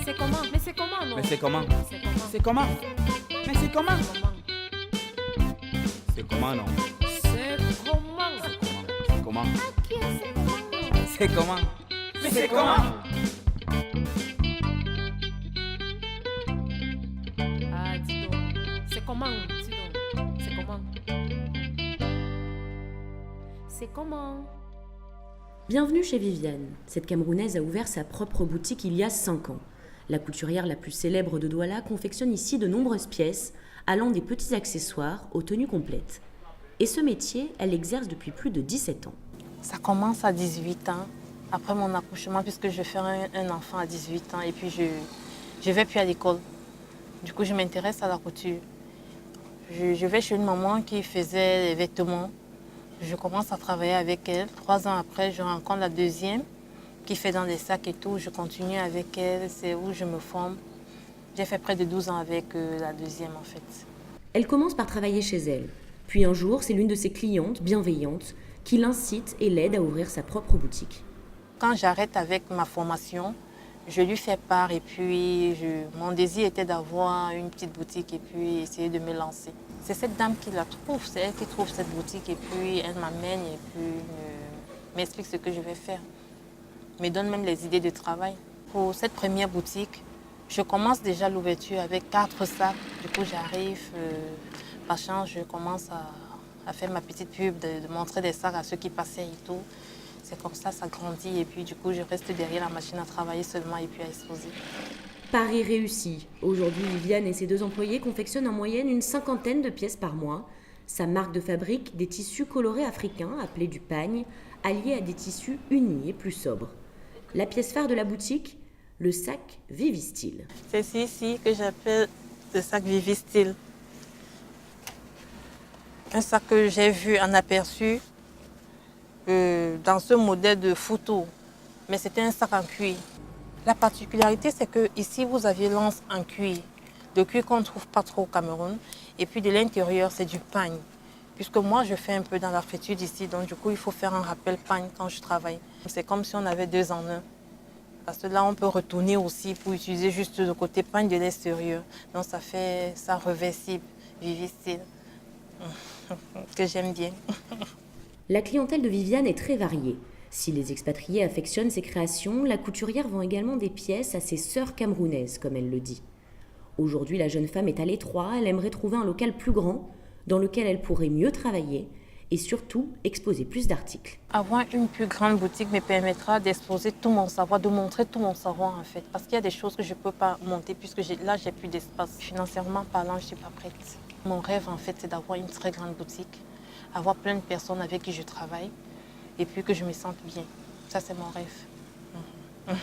c'est comment? Mais c'est comment, non? Mais c'est comment? C'est comment? C'est comment? Mais c'est comment? Comment? C'est comment, non? C'est comment? C'est comment? Ok, c'est comment, non? C'est comment? Mais c'est comment? Ah, dis donc. C'est comment? Dis donc. C'est comment? C'est comment? Bienvenue chez Viviane. Cette Camerounaise a ouvert sa propre boutique il y a 5 ans. La couturière la plus célèbre de Douala confectionne ici de nombreuses pièces, allant des petits accessoires aux tenues complètes. Et ce métier, elle l'exerce depuis plus de 17 ans. Ça commence à 18 ans, après mon accouchement, puisque je fais un enfant à 18 ans et puis je vais plus à l'école. Du coup, je m'intéresse à la couture. Je vais chez une maman qui faisait les vêtements. Je commence à travailler avec elle. 3 ans après, je rencontre la deuxième qui fait dans les sacs et tout. Je continue avec elle, c'est où je me forme. J'ai fait près de 12 ans avec la deuxième en fait. Elle commence par travailler chez elle. Puis un jour, c'est l'une de ses clientes bienveillantes qui l'incite et l'aide à ouvrir sa propre boutique. Quand j'arrête avec ma formation, je lui fais part et puis mon désir était d'avoir une petite boutique et puis essayer de me lancer. C'est cette dame qui la trouve, c'est elle qui trouve cette boutique et puis elle m'amène et puis m'explique ce que je vais faire. Me donne même les idées de travail. Pour cette première boutique, je commence déjà l'ouverture avec 4 sacs. Du coup, j'arrive, par chance, je commence à faire ma petite pub, de montrer des sacs à ceux qui passaient et tout. C'est comme ça grandit et puis du coup, je reste derrière la machine à travailler seulement et puis à exposer. Pari réussi. Aujourd'hui, Viviane et ses 2 employés confectionnent en moyenne une 50aine de pièces par mois. Sa marque de fabrique des tissus colorés africains, appelés du pagne, alliés à des tissus unis et plus sobres. La pièce phare de la boutique, le sac Vivi-Style. C'est ici que j'appelle le sac Vivi-Style. Un sac que j'ai vu en aperçu dans ce modèle de photo, mais c'était un sac en cuir. La particularité, c'est que ici vous avez l'anse en cuir, de cuir qu'on ne trouve pas trop au Cameroun, et puis de l'intérieur, c'est du pagne. Puisque moi, je fais un peu dans la frétude ici, donc du coup, il faut faire un rappel pagne quand je travaille. C'est comme si on avait 2 en 1. Parce que là, on peut retourner aussi pour utiliser juste le côté pagne de l'extérieur. Donc ça fait ça réversible, Vivi-Style, que j'aime bien. La clientèle de Viviane est très variée. Si les expatriés affectionnent ses créations, la couturière vend également des pièces à ses sœurs camerounaises, comme elle le dit. Aujourd'hui, la jeune femme est à l'étroit, elle aimerait trouver un local plus grand, dans lequel elle pourrait mieux travailler et surtout exposer plus d'articles. Avoir une plus grande boutique me permettra d'exposer tout mon savoir, de montrer tout mon savoir en fait. Parce qu'il y a des choses que je ne peux pas monter puisque là, j'ai plus d'espace. Financièrement parlant, je ne suis pas prête. Mon rêve en fait, c'est d'avoir une très grande boutique, avoir plein de personnes avec qui je travaille et puis que je me sente bien. Ça, c'est mon rêve.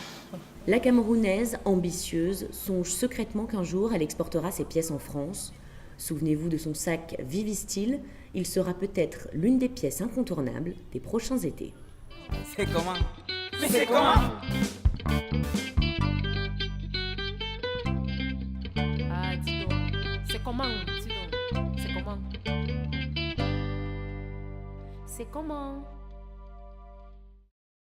La Camerounaise, ambitieuse, songe secrètement qu'un jour, elle exportera ses pièces en France. Souvenez-vous de son sac Vivi-Style, il sera peut-être l'une des pièces incontournables des prochains étés. C'est comment? Mais c'est comment? Ah, dis donc. C'est comment? Dis donc. C'est comment? C'est comment?